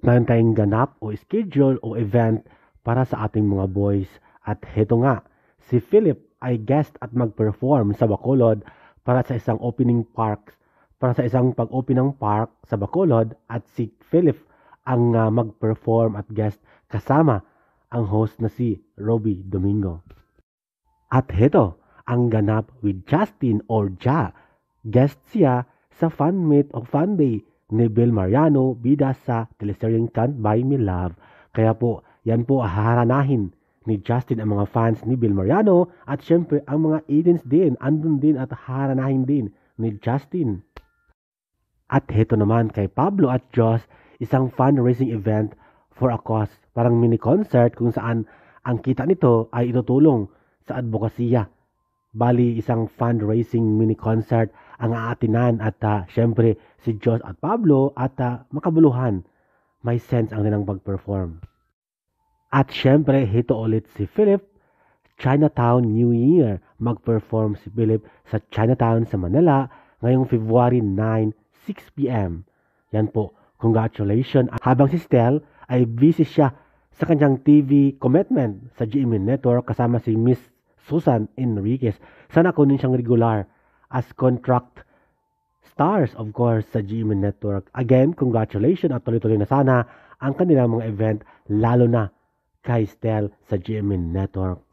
Meron tayong ganap o schedule o event para sa ating mga boys. At heto nga, si Philip ay guest at mag-perform sa Bacolod para sa isang pag-open ng park sa Bacolod, at si Philip ang mag-perform at guest kasama ang host na si Robbie Domingo. At heto, ang ganap with Justin or Ja. Guest siya sa fan meet o fan day ni Bill Mariano, bida sa teleseryeng Can't Buy Me Love. Kaya po, yan po haharanahin ni Justin ang mga fans ni Bill Mariano, at syempre ang mga agents din, andun din at haharanahin din ni Justin. At heto naman kay Pablo at Joss, isang fundraising event for a cause, parang mini concert kung saan ang kita nito ay itutulong sa advokasya. Bali, isang fundraising mini concert ang aatinan, at syempre si Joss at Pablo at makabuluhan. May sense ang nilang pag-perform. At syempre, hito ulit si Philip, Chinatown New Year. Mag-perform si Philip sa Chinatown sa Manila ngayong February 9, 6 p.m. Yan po, congratulations. Habang si Stel ay busy siya sa kanyang TV commitment sa GMA Network kasama si Miss Susan Enriquez. Sana kunin siyang regular as contract stars, of course, sa GMA Network. Again, congratulations at tuloy-tuloy na sana ang kanilang mga event, lalo na kay Stel sa GMA Network.